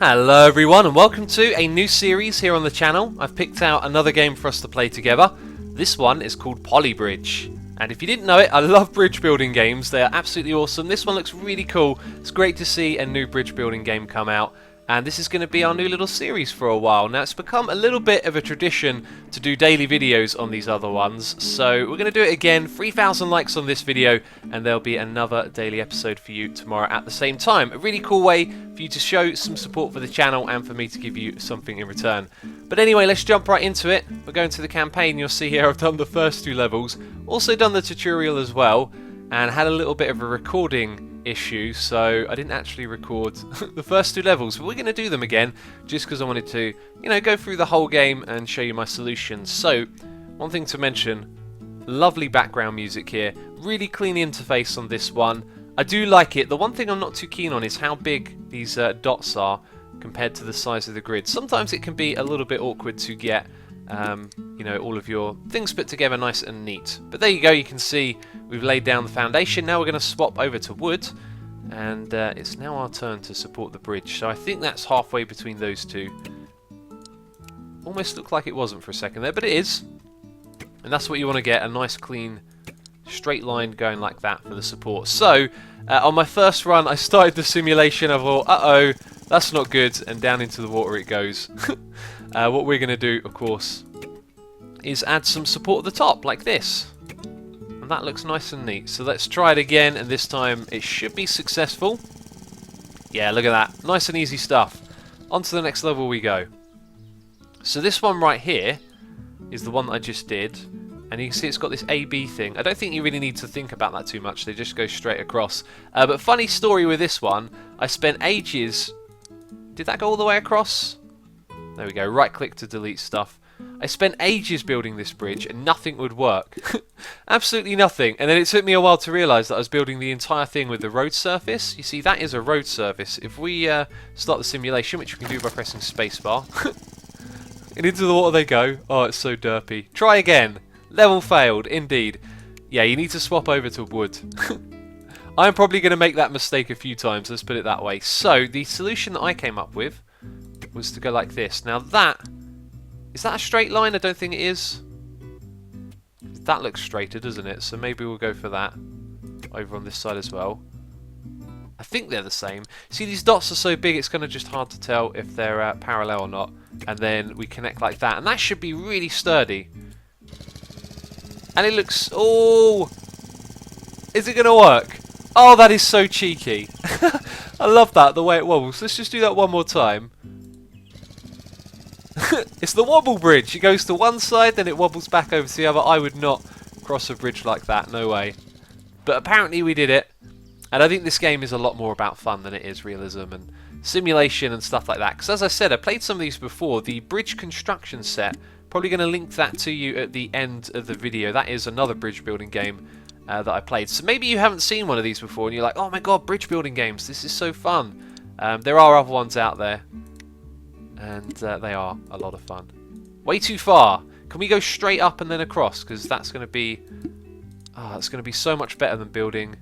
Hello everyone and welcome to a new series here on the channel. I've picked out another game for us to play together. This one is called Bridge. And if you didn't know it, I love bridge building games. They are absolutely awesome. This one looks really cool. It's great to see a new bridge building game come out. And this is going to be our new little series for a while. Now it's become a little bit of a tradition to do daily videos on these other ones. So we're going to do it again. 3,000 likes on this video and there'll be another daily episode for you tomorrow at the same time. A really cool way for you to show some support for the channel and for me to give you something in return. But anyway, let's jump right into it. We're going to the campaign. You'll see here I've done the first 2 levels. Also done the tutorial as well. And had a little bit of a recording issue, so I didn't actually record the first 2 levels, but we're going to do them again just because I wanted to, go through the whole game and show you my solutions. So, one thing to mention, lovely background music here, really clean interface on this one. I do like it. The one thing I'm not too keen on is how big these dots are compared to the size of the grid. Sometimes it can be a little bit awkward to get all of your things put together nice and neat. But there you go, you can see we've laid down the foundation. Now we're going to swap over to wood, and it's now our turn to support the bridge. So I think that's halfway between those two. Almost looked like it wasn't for a second there, but it is. And that's what you want to get, a nice clean straight line going like that for the support. So on my first run I started the simulation. I thought, uh-oh, that's not good, and down into the water it goes. What we're going to do, of course, is add some support at the top, like this. And that looks nice and neat. So let's try it again, and this time it should be successful. Yeah, look at that. Nice and easy stuff. On to the next level we go. So this one right here is the one that I just did. And you can see it's got this AB thing. I don't think you really need to think about that too much. They just go straight across. But funny story with this one. I spent ages... Did that go all the way across? There we go, right click to delete stuff. I spent ages building this bridge and nothing would work. Absolutely nothing. And then it took me a while to realise that I was building the entire thing with the road surface. You see, that is a road surface. If we start the simulation, which we can do by pressing spacebar, and into the water they go. Oh, it's so derpy. Try again. Level failed, indeed. Yeah, you need to swap over to wood. I'm probably going to make that mistake a few times, let's put it that way. So, the solution that I came up with was to go like this. Now is that a straight line? I don't think it is. That looks straighter, doesn't it? So maybe we'll go for that over on this side as well. I think they're the same. See, these dots are so big it's kind of just hard to tell if they're parallel or not. And then we connect like that, and that should be really sturdy. And it looks... Oh! Is it going to work? Oh, that is so cheeky. I love that, the way it wobbles. Let's just do that one more time. It's the wobble bridge. It goes to one side, then it wobbles back over to the other. I would not cross a bridge like that, no way. But apparently we did it. And I think this game is a lot more about fun than it is realism and simulation and stuff like that. Because as I said, I played some of these before. The bridge construction set, probably going to link that to you at the end of the video. That is another bridge building game that I played. So maybe you haven't seen one of these before and you're like, oh my god, bridge building games, this is so fun. There are other ones out there. And they are a lot of fun. Way too far. Can we go straight up and then across? Because that's going to be... it's going to be so much better than building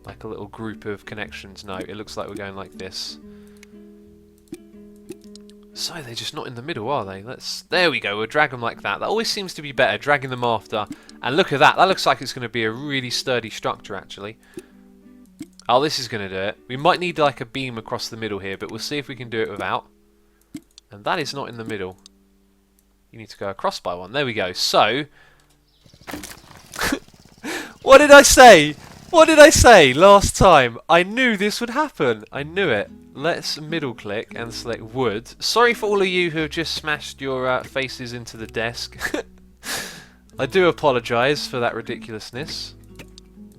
like a little group of connections. No, it looks like we're going like this. So they're just not in the middle, are they? There we go, we'll drag them like that. That always seems to be better, dragging them after. And look at that, that looks like it's going to be a really sturdy structure, actually. Oh, this is going to do it. We might need like a beam across the middle here, but we'll see if we can do it without. And that is not in the middle. You need to go across by one. There we go. So, what did I say? What did I say last time? I knew this would happen. I knew it. Let's middle click and select wood. Sorry for all of you who have just smashed your faces into the desk. I do apologise for that ridiculousness.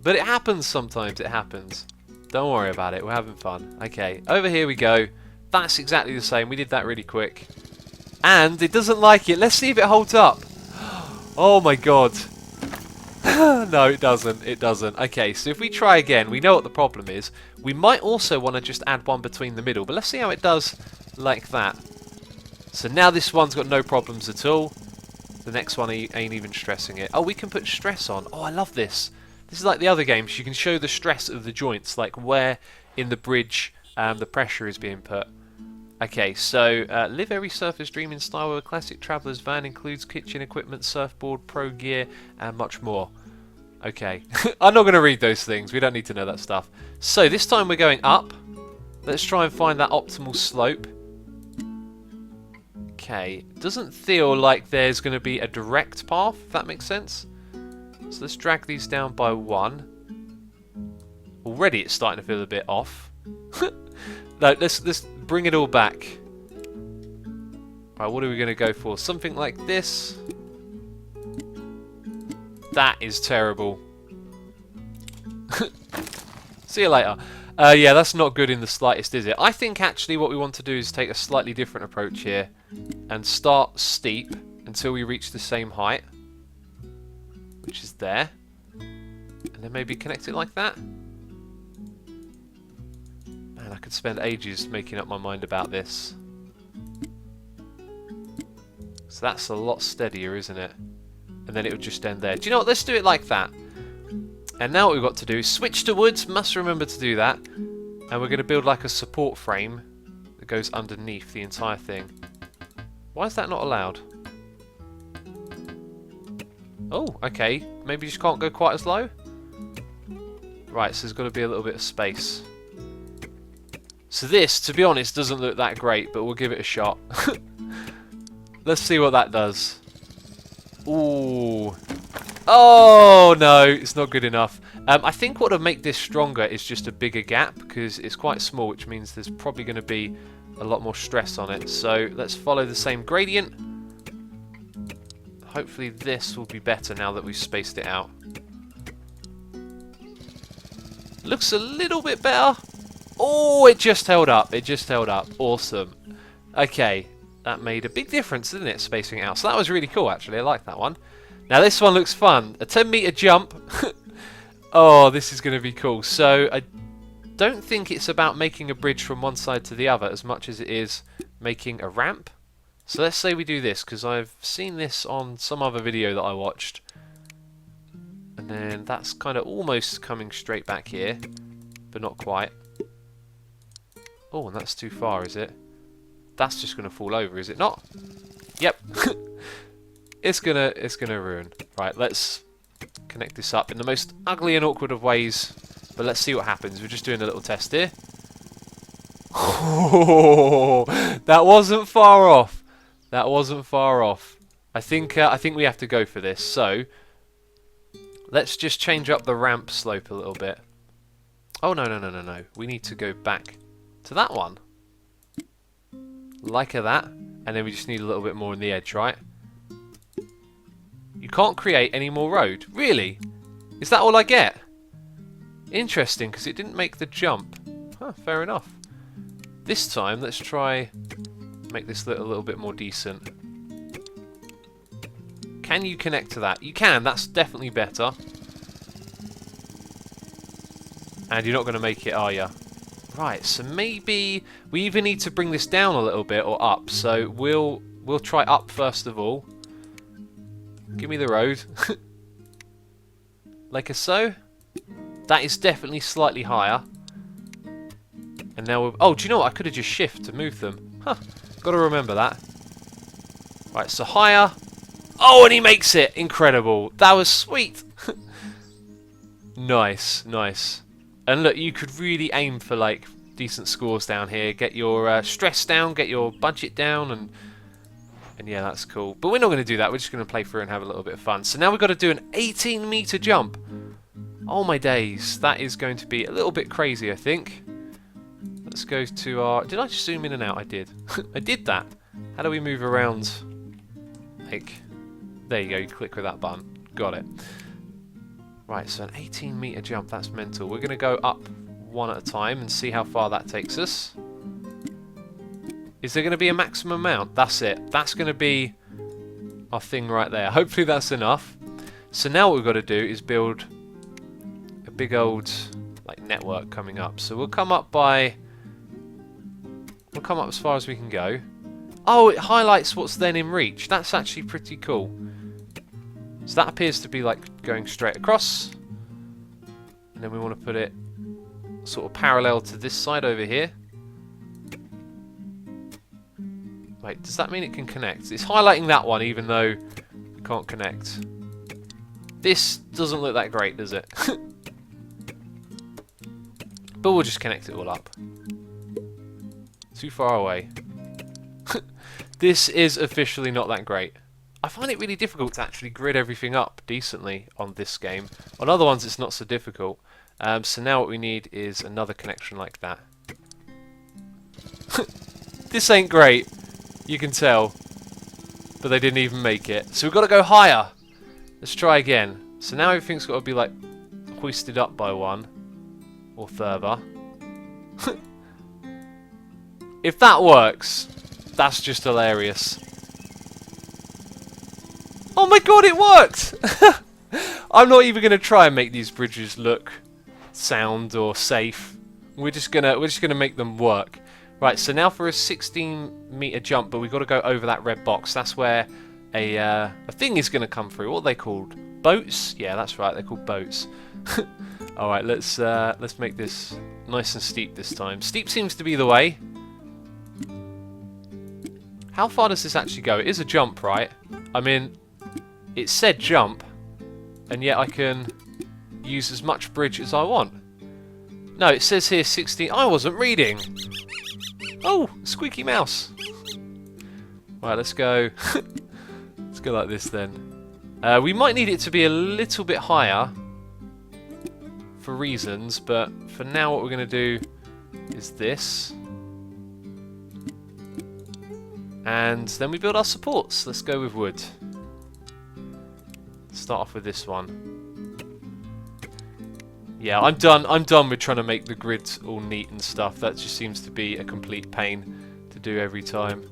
But it happens sometimes, it happens. Don't worry about it, we're having fun. Okay, over here we go. That's exactly the same. We did that really quick. And it doesn't like it. Let's see if it holds up. Oh my god. No, it doesn't. It doesn't. Okay, so if we try again, we know what the problem is. We might also want to just add one between the middle. But let's see how it does like that. So now this one's got no problems at all. The next one ain't even stressing it. Oh, we can put stress on. Oh, I love this. This is like the other games. You can show the stress of the joints, like where in the bridge the pressure is being put. Okay, so live every surfer's dream in style with a classic traveller's van, includes kitchen equipment, surfboard, pro gear, and much more. Okay, I'm not going to read those things. We don't need to know that stuff. So this time we're going up. Let's try and find that optimal slope. Okay, doesn't feel like there's going to be a direct path, if that makes sense. So let's drag these down by 1. Already it's starting to feel a bit off. No, let's bring it all back. Right, what are we going to go for? Something like this. That is terrible. See you later. Yeah, that's not good in the slightest, is it? I think actually what we want to do is take a slightly different approach here and start steep until we reach the same height, which is there, and then maybe connect it like that. Man, I could spend ages making up my mind about this. So that's a lot steadier, isn't it? And then it would just end there. Do you know what? Let's do it like that. And now what we've got to do is switch to woods. Must remember to do that. And we're going to build like a support frame that goes underneath the entire thing. Why is that not allowed? Oh, okay. Maybe you just can't go quite as low? Right, so there's got to be a little bit of space. So this, to be honest, doesn't look that great, but we'll give it a shot. Let's see what that does. Ooh. Oh, no, it's not good enough. I think what would make this stronger is just a bigger gap, because it's quite small, which means there's probably going to be a lot more stress on it. So let's follow the same gradient. Hopefully this will be better now that we've spaced it out. Looks a little bit better. Oh, it just held up. It just held up. Awesome. Okay, that made a big difference, didn't it, spacing it out? So that was really cool, actually. I like that one. Now this one looks fun. A 10-meter jump. Oh, this is going to be cool. So I don't think it's about making a bridge from one side to the other as much as it is making a ramp. So let's say we do this, because I've seen this on some other video that I watched. And then that's kind of almost coming straight back here, but not quite. Oh, and that's too far, is it? That's just going to fall over, is it not? Yep. It's gonna ruin. Right, let's connect this up in the most ugly and awkward of ways, but let's see what happens. We're just doing a little test here. Oh, that wasn't far off. That wasn't far off. I think we have to go for this. So let's just change up the ramp slope a little bit. Oh no. We need to go back to that one. Like that, and then we just need a little bit more on the edge, right? You can't create any more road. Really? Is that all I get? Interesting, because it didn't make the jump. Huh, fair enough. This time, let's try make this look a little bit more decent. Can you connect to that? You can. That's definitely better. And you're not going to make it, are you? Right, so maybe we either need to bring this down a little bit or up. So we'll try up first of all. Give me the road. Like so. That is definitely slightly higher. And now we're... Oh, do you know what? I could have just shifted to move them. Huh. Got to remember that. Right, so higher. Oh, and he makes it. Incredible. That was sweet. Nice, nice. And look, you could really aim for like decent scores down here. Get your stress down, get your budget down, and yeah, that's cool. But we're not going to do that. We're just going to play through and have a little bit of fun. So now we've got to do an 18-meter jump. Oh my days. That is going to be a little bit crazy, I think. Let's go to our... Did I just zoom in and out? I did. I did that. How do we move around? Like, there you go. You click with that button. Got it. Right, so an 18-meter jump. That's mental. We're going to go up one at a time and see how far that takes us. Is there going to be a maximum amount? That's it. That's going to be our thing right there. Hopefully that's enough. So now what we've got to do is build a big old like network coming up. So we'll come up by... We'll come up as far as we can go. Oh, it highlights what's then in reach. That's actually pretty cool. So that appears to be like going straight across. And then we want to put it sort of parallel to this side over here. Wait, does that mean it can connect? It's highlighting that one even though it can't connect. This doesn't look that great, does it? But we'll just connect it all up. Too far away. This is officially not that great. I find it really difficult to actually grid everything up decently on this game. On other ones it's not so difficult. So now what we need is another connection like that. This ain't great, you can tell. But they didn't even make it. So we've got to go higher. Let's try again. So now everything's got to be like hoisted up by one. Or further. If that works, that's just hilarious. Oh my god, it worked! I'm not even going to try and make these bridges look sound or safe. We're just gonna make them work. Right, so now for a 16-meter jump, but we've got to go over that red box. That's where a thing is going to come through. What are they called? Boats? Yeah, that's right. They're called boats. All right, let's make this nice and steep this time. Steep seems to be the way. How far does this actually go? It is a jump, right? I mean, it said jump, and yet I can use as much bridge as I want. No, it says here 16. I wasn't reading. Oh, squeaky mouse. Right, let's go. Let's go like this then. We might need it to be a little bit higher for reasons, but for now what we're going to do is this. And then we build our supports. Let's go with wood. Start off with this one. Yeah, I'm done with trying to make the grid all neat and stuff. That just seems to be a complete pain to do every time.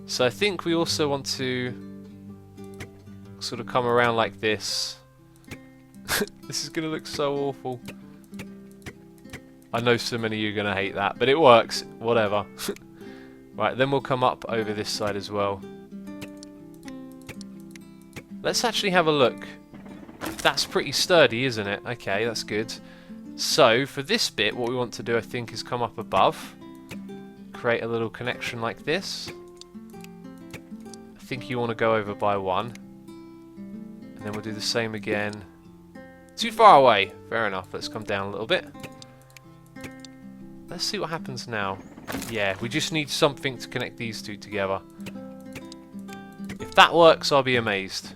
So I think we also want to sort of come around like this. This is going to look so awful. I know so many of you are going to hate that, but it works. Whatever. Right, then we'll come up over this side as well. Let's actually have a look. That's pretty sturdy, isn't it? Okay, that's good. So, for this bit, what we want to do, I think, is come up above. Create a little connection like this. I think you want to go over by one. And then we'll do the same again. Too far away. Fair enough. Let's come down a little bit. Let's see what happens now. Yeah, we just need something to connect these two together. If that works, I'll be amazed.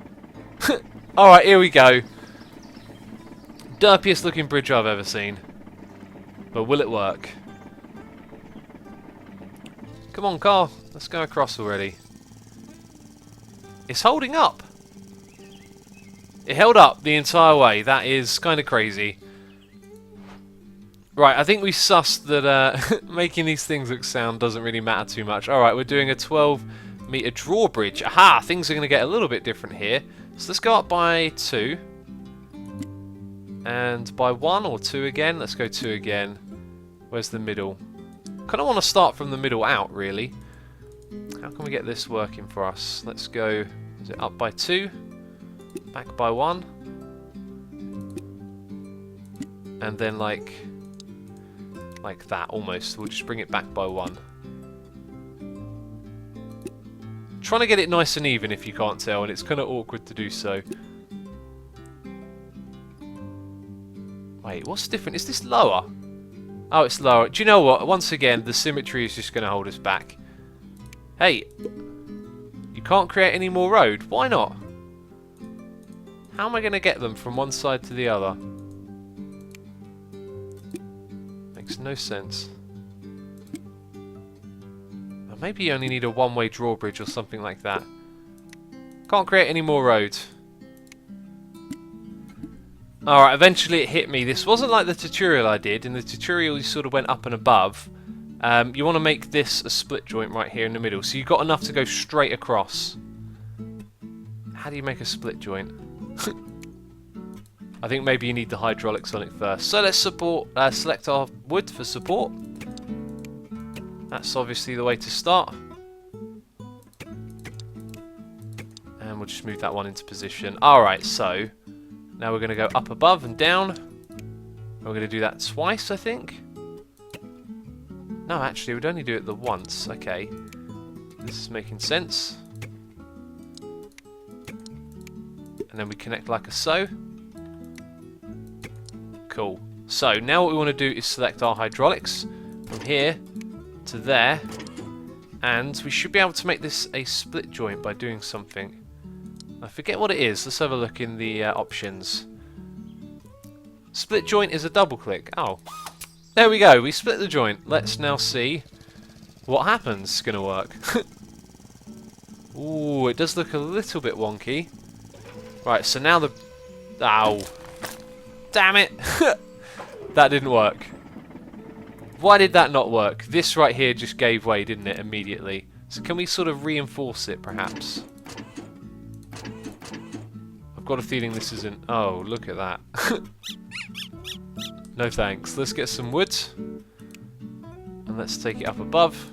Alright, here we go. Derpiest looking bridge I've ever seen. But will it work? Come on, car. Let's go across already. It's holding up. It held up the entire way. That is kind of crazy. Right, I think we sussed that making these things look sound doesn't really matter too much. Alright, we're doing a 12-meter drawbridge. Aha! Things are going to get a little bit different here. So let's go up by 2. And by 1 or 2 again. Let's go 2 again. Where's the middle? Kind of want to start from the middle out, really. How can we get this working for us? Let's go... Is it up by 2? Back by 1? And then like that almost. We'll just bring it back by 1. Trying to get it nice and even if you can't tell, and it's kind of awkward to do so. Wait, what's different? Is this lower? Oh, it's lower. Do you know what? Once again, the symmetry is just going to hold us back. Hey, you can't create any more road. Why not? How am I going to get them from one side to the other? Makes no sense. Or maybe you only need a one-way drawbridge or something like that. Can't create any more roads. Alright, eventually it hit me. This wasn't like the tutorial I did. In the tutorial you sort of went up and above. You want to make this a split joint right here in the middle. So you've got enough to go straight across. How do you make a split joint? I think maybe you need the hydraulics on it first. So let's select our wood for support. That's obviously the way to start. And we'll just move that one into position. Alright, so now we're going to go up above and down. We're going to do that twice, I think. No, actually, we'd only do it the once. Okay. This is making sense. And then we connect like so. Cool. So now what we want to do is select our hydraulics from here to there. And we should be able to make this a split joint by doing something. I forget what it is. Let's have a look in the options. Split joint is a double click. Oh. There we go. We split the joint. Let's now see what happens. It's going to work. Ooh, it does look a little bit wonky. Right, so now the... Ow. Damn it. That didn't work. Why did that not work? This right here just gave way, didn't it, immediately? So can we sort of reinforce it, perhaps? I've got a feeling this isn't... Oh, look at that. No thanks. Let's get some wood. And let's take it up above.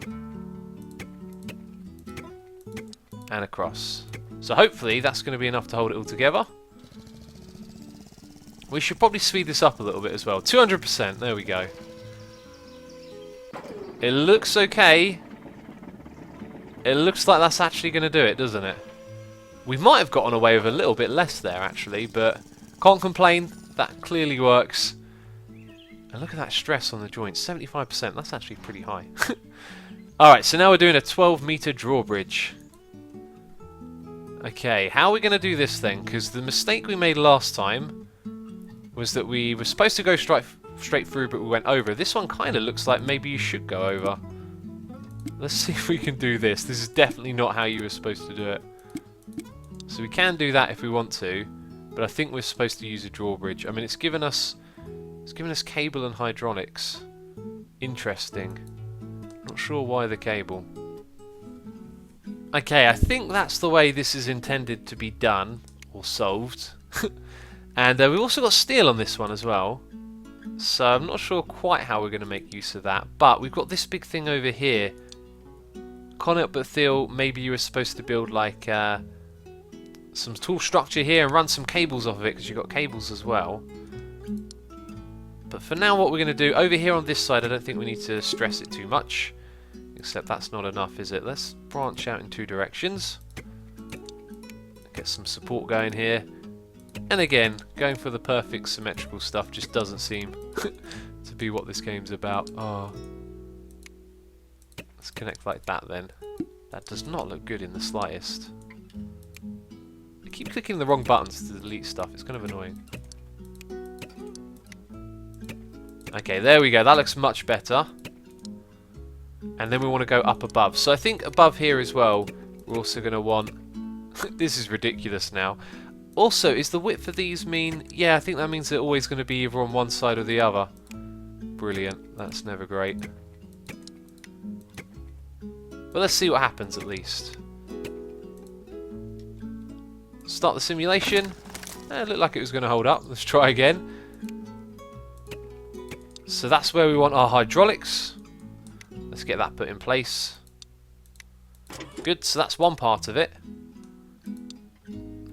And across. So hopefully that's going to be enough to hold it all together. We should probably speed this up a little bit as well. 200%. There we go. It looks okay. It looks like that's actually going to do it, doesn't it? We might have gotten away with a little bit less there, actually, but can't complain. That clearly works. And look at that stress on the joint. 75%. That's actually pretty high. Alright, so now we're doing a 12 meter drawbridge. Okay, how are we going to do this then? Because the mistake we made last time was that we were supposed to go straight through, but we went over. This one kind of looks like maybe you should go over. Let's see if we can do this. This is definitely not how you were supposed to do it. So we can do that if we want to, but I think we're supposed to use a drawbridge. I mean, it's given us cable and hydraulics. Interesting. Not sure why the cable. Okay, I think that's the way this is intended to be done or solved. And we've also got steel on this one as well. So I'm not sure quite how we're going to make use of that. But we've got this big thing over here. Can't help but feel maybe you were supposed to build like some tool structure here and run some cables off of it, because you've got cables as well. But for now what we're going to do, over here on this side, I don't think we need to stress it too much. Except that's not enough, is it? Let's branch out in two directions. Get some support going here. And again, going for the perfect symmetrical stuff just doesn't seem to be what this game's about. Oh. Let's connect like that then. That does not look good in the slightest. I keep clicking the wrong buttons to delete stuff. It's kind of annoying. Okay, there we go. That looks much better. And then we want to go up above. So I think above here as well, we're also going to want... This is ridiculous now. Also, is the width of these mean... Yeah, I think that means they're always going to be either on one side or the other. Brilliant. That's never great. But let's see what happens at least. Start the simulation. It looked like it was going to hold up. Let's try again. So that's where we want our hydraulics. Let's get that put in place. Good, so that's one part of it.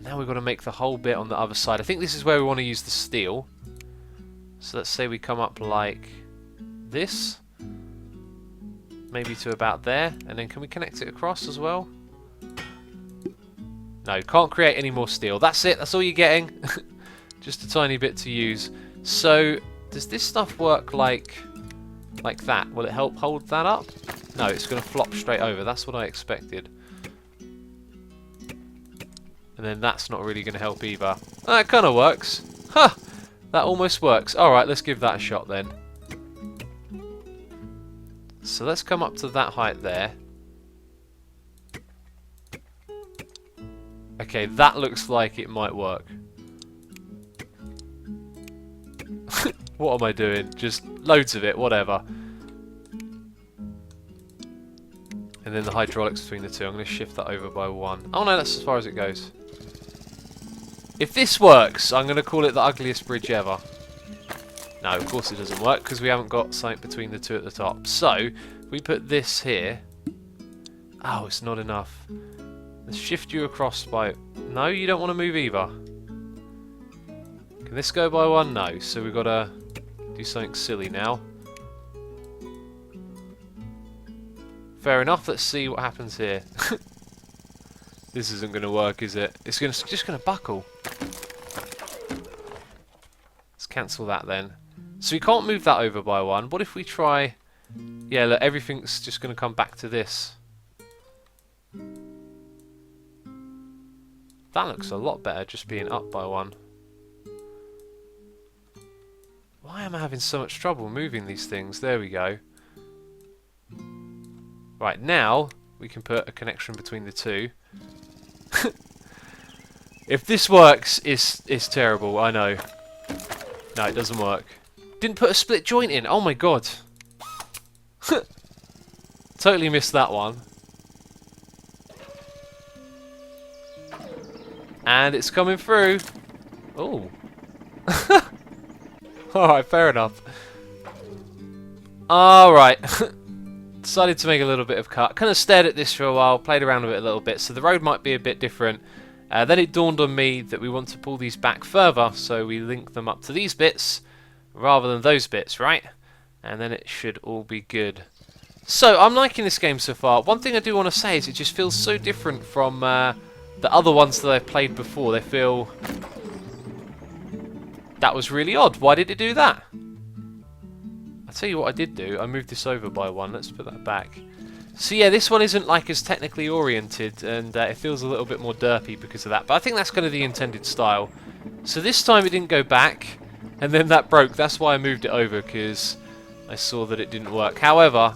Now we've got to make the whole bit on the other side. I think this is where we want to use the steel. So let's say we come up like this. Maybe to about there. And then can we connect it across as well? No, can't create any more steel. That's it, that's all you're getting. Just a tiny bit to use. So, does this stuff work like that? Will it help hold that up? No, it's going to flop straight over. That's what I expected. And then that's not really going to help either. That kind of works. Huh! That almost works. Alright, let's give that a shot then. So let's come up to that height there. Okay, that looks like it might work. What am I doing? Just loads of it, whatever. And then the hydraulics between the two. I'm going to shift that over by 1. Oh no, that's as far as it goes. If this works, I'm going to call it the ugliest bridge ever. No, of course it doesn't work, because we haven't got something between the two at the top. So, we put this here. Oh, it's not enough. Let's shift you across by... No, you don't want to move either. Can this go by 1? No, so we've got to do something silly now. Fair enough. Let's see what happens here. This isn't going to work, is it? It's just going to buckle. Let's cancel that then. So we can't move that over by one. What if we try... Yeah, look, everything's just going to come back to this. That looks a lot better, just being up by one. Why am I having so much trouble moving these things? There we go. Right, now we can put a connection between the two. If this works, it's terrible, I know. No, it doesn't work. Didn't put a split joint in, oh my god. Totally missed that one. And it's coming through. Oh. Alright, fair enough. Alright. Decided to make a little bit of cut. Kind of stared at this for a while, played around with it a little bit, so the road might be a bit different. Then it dawned on me that we want to pull these back further, so we link them up to these bits rather than those bits, right? And then it should all be good. So, I'm liking this game so far. One thing I do want to say is it just feels so different from the other ones that I've played before. They feel... That was really odd. Why did it do that? I'll tell you what I did do. I moved this over by one. Let's put that back. So yeah, this one isn't like as technically oriented, and it feels a little bit more derpy because of that. But I think that's kind of the intended style. So this time it didn't go back, and then that broke. That's why I moved it over, because I saw that it didn't work. However,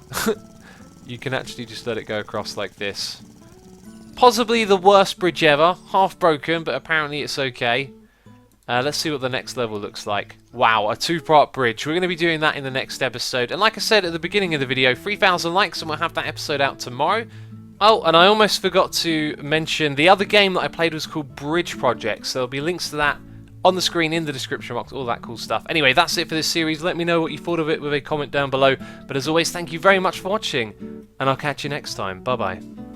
you can actually just let it go across like this. Possibly the worst bridge ever. Half broken, but apparently it's okay. Let's see what the next level looks like. Wow, a two-part bridge. We're going to be doing that in the next episode. And like I said at the beginning of the video, 3,000 likes and we'll have that episode out tomorrow. Oh, and I almost forgot to mention the other game that I played was called Bridge Project. So there'll be links to that on the screen, in the description box, all that cool stuff. Anyway, that's it for this series. Let me know what you thought of it with a comment down below. But as always, thank you very much for watching, and I'll catch you next time. Bye-bye.